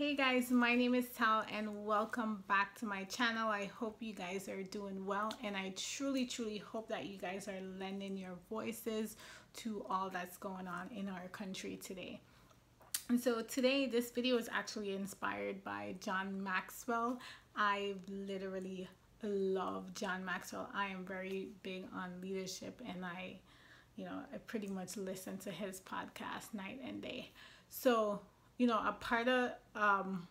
Hey guys, my name is Tal and welcome back to my channel. I hope you guys are doing well, and I truly hope that you guys are lending your voices to all that's going on in our country today. And so today this video is actually inspired by John Maxwell. I literally love John Maxwell. I am very big on leadership, and I pretty much listen to his podcast night and day. So a part of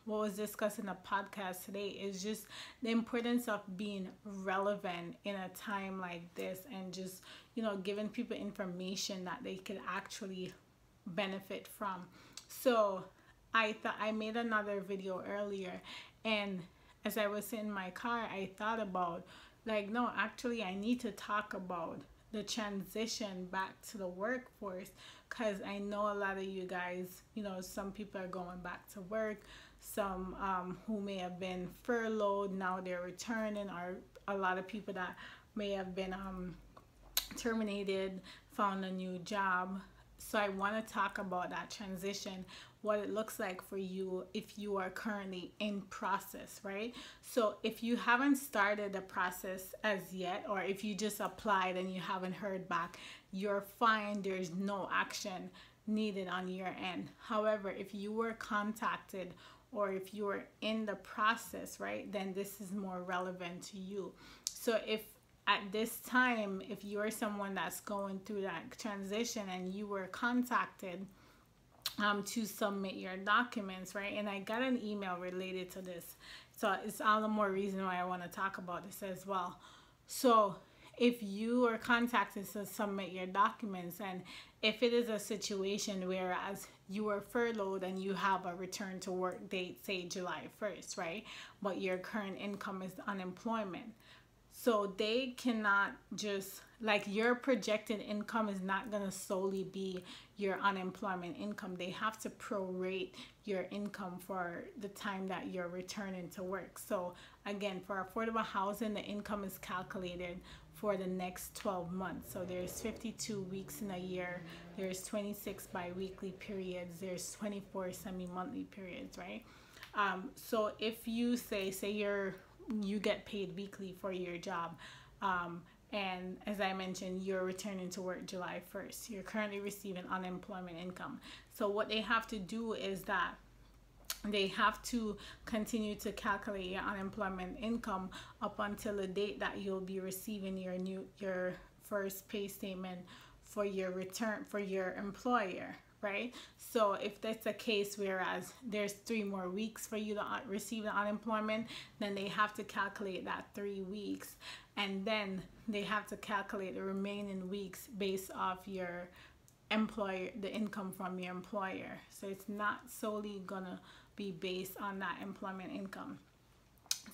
what was discussed in the podcast today is just the importance of being relevant in a time like this, and just, giving people information that they could actually benefit from. So I thought I made another video earlier, and as I was in my car, I thought about, no, actually I need to talk about the transition back to the workforce, because I know a lot of you guys, some people are going back to work, some who may have been furloughed, now they're returning, or a lot of people that may have been terminated, found a new job. So I want to talk about that transition, what it looks like for you if you are currently in process, right? So if you haven't started the process as yet, or if you just applied and you haven't heard back, you're fine. There's no action needed on your end. However, if you were contacted or if you were in the process, right, then this is more relevant to you. So if at this time, if you're someone that's going through that transition and you were contacted to submit your documents, right? And I got an email related to this. So it's all the more reason why I want to talk about this as well. So if you are contacted to submit your documents, and if it is a situation whereas you were furloughed and you have a return to work date, say July 1st, right? But your current income is unemployment. So they cannot just, your projected income is not going to solely be your unemployment income. They have to prorate your income for the time that you're returning to work. So again, for affordable housing, the income is calculated for the next 12 months. So there's 52 weeks in a year. There's 26 bi-weekly periods. There's 24 semi-monthly periods, right? So if you say you get paid weekly for your job, and as I mentioned, you're returning to work July 1st, you're currently receiving unemployment income. So what they have to do is that they have to continue to calculate your unemployment income up until the date that you'll be receiving your first pay statement for your return for your employer, right? So if that's the case, whereas there's 3 more weeks for you to receive the unemployment, then they have to calculate that 3 weeks, and then they have to calculate the remaining weeks based off your employer, the income from your employer. So it's not solely gonna be based on that employment income.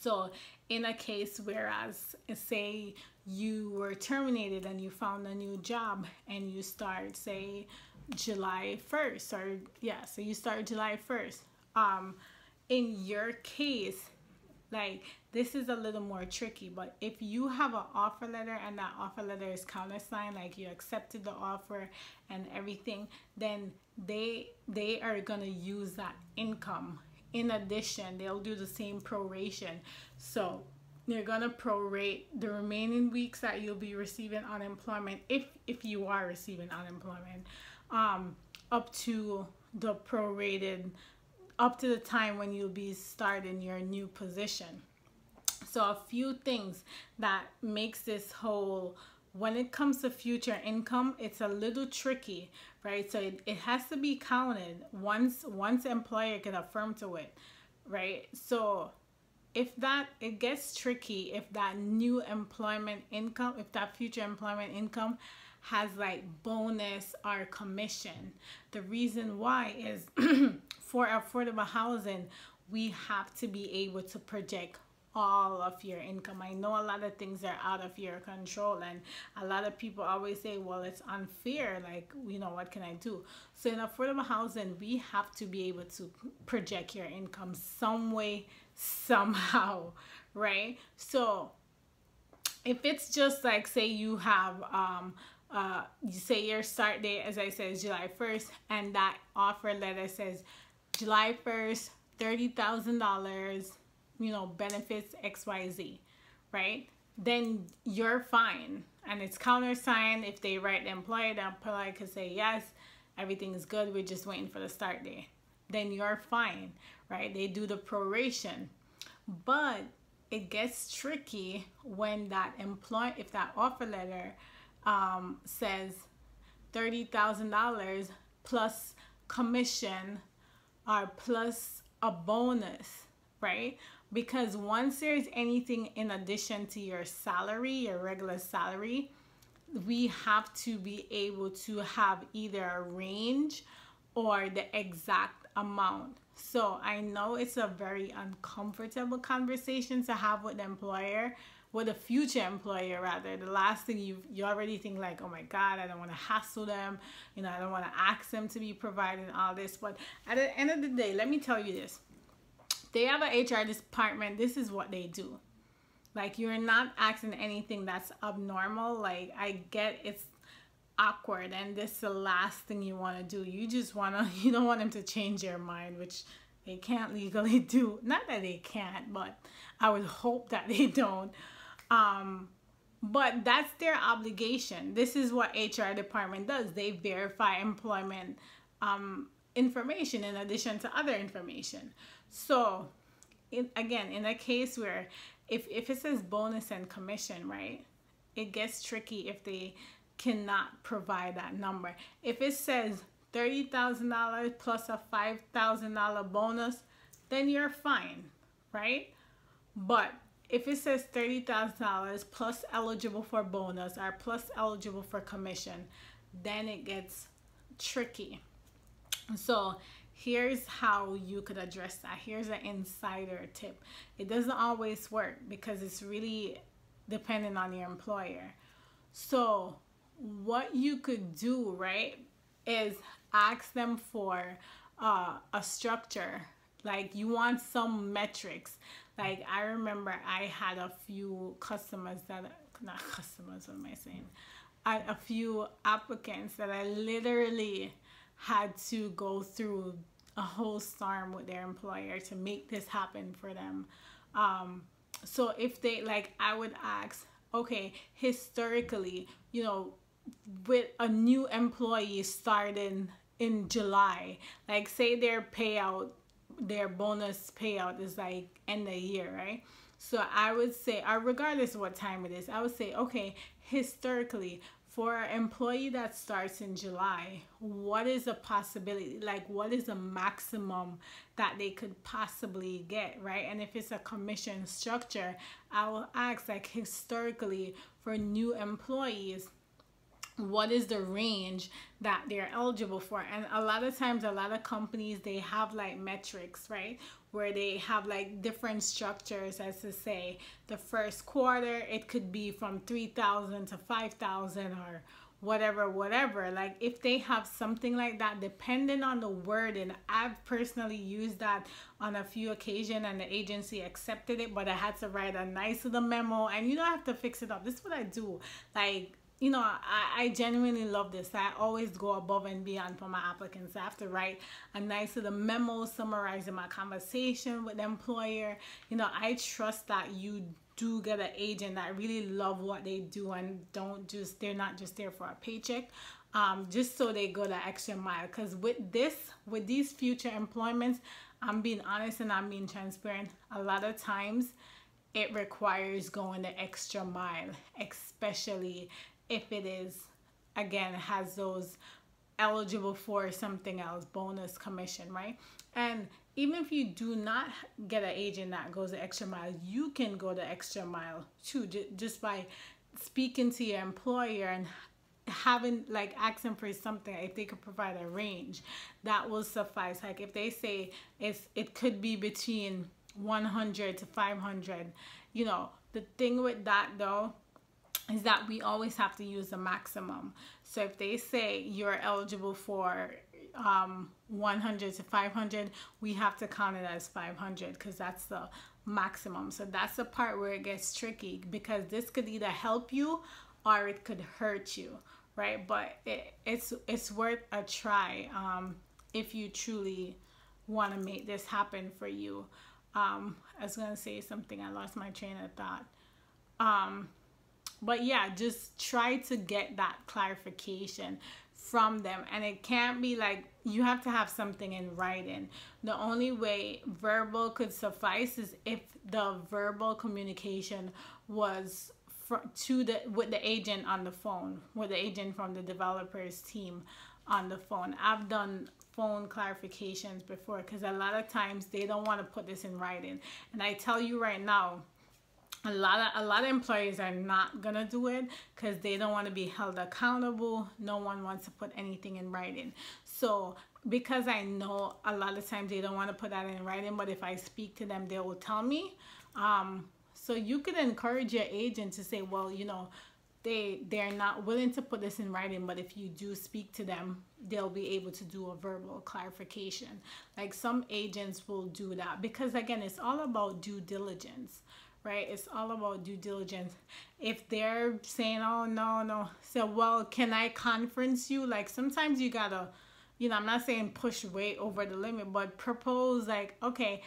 So in a case whereas, say you were terminated and you found a new job and you start, say, July 1st, so you start July 1st. In your case, this is a little more tricky, but if you have an offer letter and that offer letter is countersigned, you accepted the offer and everything, then they are going to use that income. In addition, they'll do the same proration. So they're going to prorate the remaining weeks that you'll be receiving unemployment, if you are receiving unemployment, up to the prorated, up to the time when you'll be starting your new position. So a few things that makes this whole, when it comes to future income, it's a little tricky, right? So it has to be counted once employer can affirm to it, right? So if it gets tricky if that new employment income, if that future employment income has bonus or commission. The reason why is for affordable housing, we have to be able to project all of your income. I know a lot of things are out of your control, and a lot of people always say, well, it's unfair, what can I do? So in affordable housing, we have to be able to project your income some way, somehow, right? So if it's just say you have you say your start date, as I said, is July 1st, and that offer letter says July 1st $30,000, benefits XYZ, right? Then you're fine. And it's countersigned. If they write the employer could say, yes, everything is good, we're just waiting for the start date. Then you're fine, right? They do the proration. But it gets tricky when if that offer letter says $30,000 plus commission or plus a bonus, right? Because once there's anything in addition to your salary, your regular salary, we have to be able to have either a range or the exact amount. So I know it's a very uncomfortable conversation to have with the employer, with a future employer rather. The last thing you already think like, oh my God, I don't want to hassle them. I don't want to ask them to be providing all this. But at the end of the day, let me tell you this. They have an HR department. This is what they do. Like, you're not asking anything that's abnormal. Like, I get it's awkward and this is the last thing you want to do. You don't want them to change their mind, which they can't legally do. Not that they can't, but I would hope that they don't. But that's their obligation. This is what HR department does. They verify employment information in addition to other information. So in a case where if it says bonus and commission, right, it gets tricky if they cannot provide that number. If it says $30,000 plus a $5,000 bonus, then you're fine, right? But if it says $30,000 plus eligible for bonus or plus eligible for commission, then it gets tricky. So here's how you could address that. Here's an insider tip. It doesn't always work because it's really dependent on your employer. So what you could do, right, is ask them for a structure. Like, you want some metrics. Like, I remember I had a few a few applicants that I literally had to go through a whole storm with their employer to make this happen for them. So if they, like, I would ask, okay, historically, with a new employee starting in July, like, say their bonus payout is like end of year, right? So I would say, regardless of what time it is, I would say, okay, historically, for an employee that starts in July, what is a possibility? Like, what is the maximum that they could possibly get, right? And if it's a commission structure, I will ask, like, historically, for new employees, what is the range that they're eligible for? And a lot of times, a lot of companies, they have like metrics, right, where they have like different structures, as to say the first quarter it could be from 3,000 to 5,000 or whatever. Like, if they have something like that, depending on the wording, I've personally used that on a few occasions and the agency accepted it, but I had to write a nice little memo, and I have to fix it up. This is what I do. Like, I genuinely love this. I always go above and beyond for my applicants. I have to write a nice little memo summarizing my conversation with the employer. I trust that you do get an agent that really love what they do and they're not just there for a paycheck, just so they go the extra mile. Because with these future employments, I'm being honest and I'm being transparent, a lot of times it requires going the extra mile, especially if it is, again, has those eligible for something else, bonus, commission, right? And even if you do not get an agent that goes the extra mile, you can go the extra mile too, just by speaking to your employer and having, like, ask them for something. If they could provide a range, that will suffice. Like, if they say it could be between 100 to 500, the thing with that though is that we always have to use the maximum. So if they say you're eligible for 100 to 500, we have to count it as 500 because that's the maximum. So that's the part where it gets tricky, because this could either help you or it could hurt you, right? But it's worth a try if you truly want to make this happen for you. I was going to say something, I lost my train of thought. But yeah, just try to get that clarification from them. And it can't be like, you have to have something in writing. The only way verbal could suffice is if the verbal communication was with the agent on the phone, with the agent from the developers team on the phone. I've done phone clarifications before, because a lot of times they don't want to put this in writing. And I tell you right now, a lot of employers are not gonna do it because they don't want to be held accountable. No one wants to put anything in writing. So because I know a lot of times they don't want to put that in writing, but if I speak to them, they will tell me. So you could encourage your agent to say, well, you know, they're not willing to put this in writing, but if you do speak to them, they'll be able to do a verbal clarification. Like some agents will do that, because again, it's all about due diligence, right? It's all about due diligence. If they're saying, oh, no, so, well, can I conference you? Like sometimes you gotta, you know, I'm not saying push way over the limit, but propose like, okay,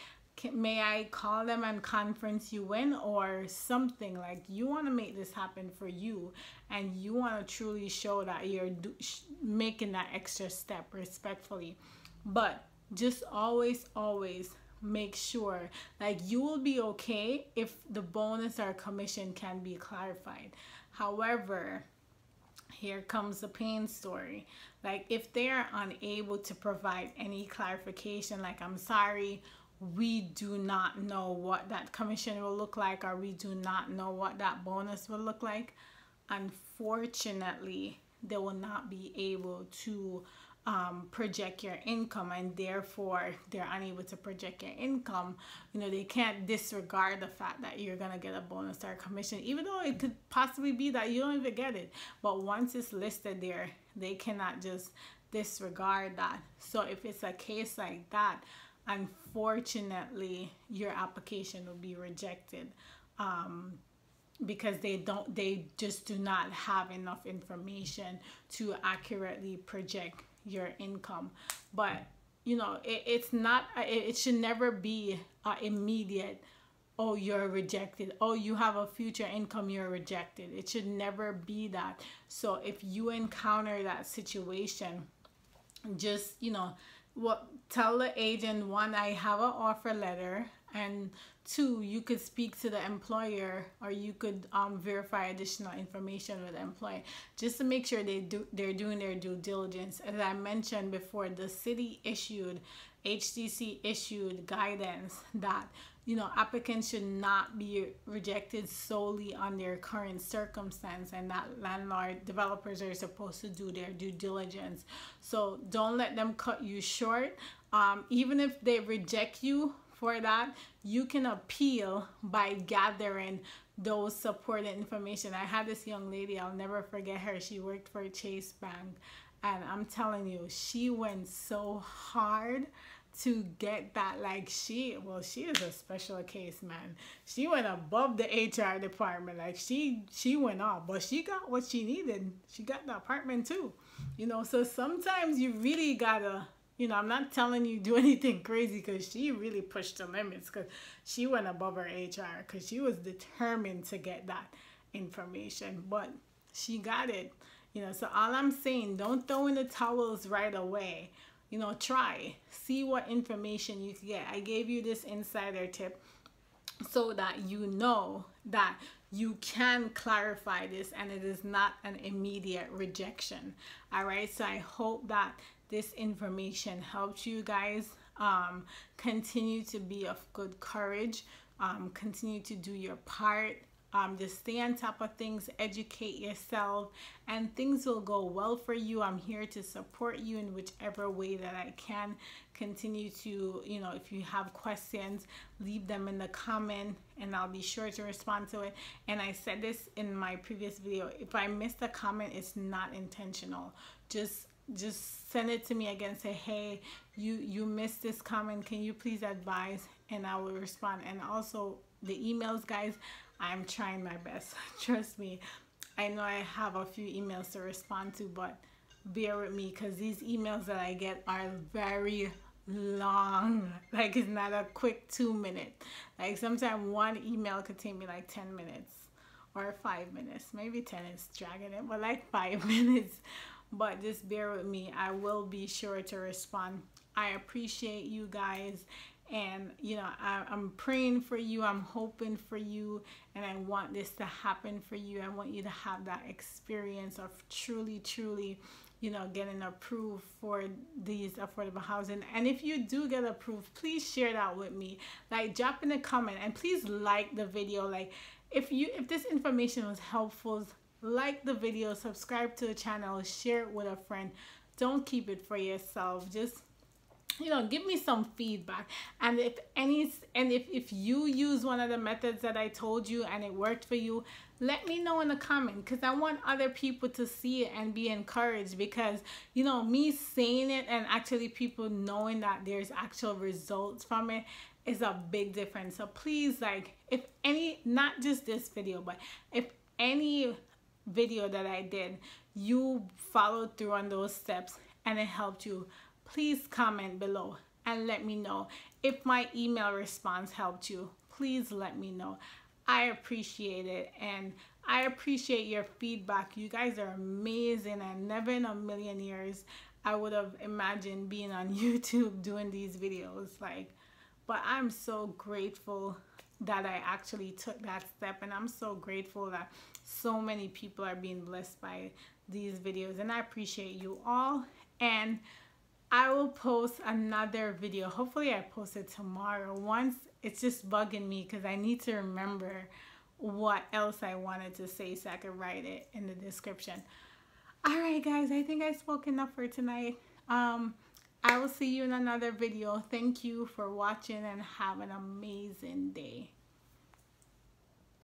may I call them and conference you in, or something. Like you want to make this happen for you, and you want to truly show that you're making that extra step respectfully. But just always make sure, like, you will be okay if the bonus or commission can be clarified. However, here comes the pain story. Like if they are unable to provide any clarification, like, I'm sorry, we do not know what that commission will look like, or we do not know what that bonus will look like, unfortunately, they will not be able to project your income, and therefore they're unable to project your income. You know, they can't disregard the fact that you're gonna get a bonus or a commission, even though it could possibly be that you don't even get it. But once it's listed there, they cannot just disregard that. So if it's a case like that, unfortunately, your application will be rejected, because they just do not have enough information to accurately project your income. But you know, it should never be immediate, oh, you're rejected, oh, you have a future income, you're rejected. It should never be that. So if you encounter that situation, just, you know, tell the agent, one, I have an offer letter, and two, you could speak to the employer, or you could verify additional information with the employer, just to make sure they're doing their due diligence. As I mentioned before, the city issued, HDC issued guidance that, you know, applicants should not be rejected solely on their current circumstance, and that developers are supposed to do their due diligence. So don't let them cut you short. Even if they reject you for that, you can appeal by gathering those supporting information. I had this young lady, I'll never forget her. She worked for Chase Bank, and I'm telling you, she went so hard to get that. Like she is a special case, man. She went above the HR department. Like she went off, but she got what she needed. She got the apartment too, you know. So sometimes you really gotta, you know, I'm not telling you do anything crazy, because she really pushed the limits, because she went above her HR, because she was determined to get that information, but she got it, you know. So all I'm saying, don't throw in the towels right away. You know, try, see what information you can get. I gave you this insider tip so that you know that you can clarify this, and it is not an immediate rejection. All right, so I hope that this information helps you guys. Continue to be of good courage, continue to do your part, just stay on top of things, educate yourself, and things will go well for you. I'm here to support you in whichever way that I can. Continue to, you know, if you have questions, leave them in the comment, and I'll be sure to respond to it. And I said this in my previous video, if I missed a comment, it's not intentional. Just send it to me again. Say, hey, you missed this comment, can you please advise, and I will respond. And also the emails, guys, I'm trying my best. Trust me, I know I have a few emails to respond to, but bear with me, because these emails that I get are very long. Like, it's not a quick 2 minute. Like, sometimes one email could take me like 10 minutes or 5 minutes. Maybe 10 is dragging it, but like 5 minutes. But just bear with me. I will be sure to respond. I appreciate you guys. And, you know, I'm praying for you. I'm hoping for you. And I want this to happen for you. I want you to have that experience of truly, truly, you know, getting approved for these affordable housing. And if you do get approved, please share that with me. Like, drop in a comment, and please like the video. Like, if this information was helpful, like the video, subscribe to the channel, share it with a friend. Don't keep it for yourself. Just, you know, give me some feedback. And if you use one of the methods that I told you and it worked for you, let me know in the comment, because I want other people to see it and be encouraged. Because, you know, me saying it and actually people knowing that there's actual results from it is a big difference. So please, like, if any, not just this video, but if any video that I did, you followed through on those steps and it helped you, please comment below and let me know. If my email response helped you, please let me know. I appreciate it, and I appreciate your feedback. You guys are amazing, and never in a million years I would have imagined being on YouTube doing these videos. Like, but I'm so grateful that I actually took that step, and I'm so grateful that so many people are being blessed by these videos, and I appreciate you all. And I will post another video. Hopefully I post it tomorrow. Once, it's just bugging me because I need to remember what else I wanted to say so I could write it in the description. All right, guys, I think I spoke enough for tonight. I will see you in another video. Thank you for watching, and have an amazing day.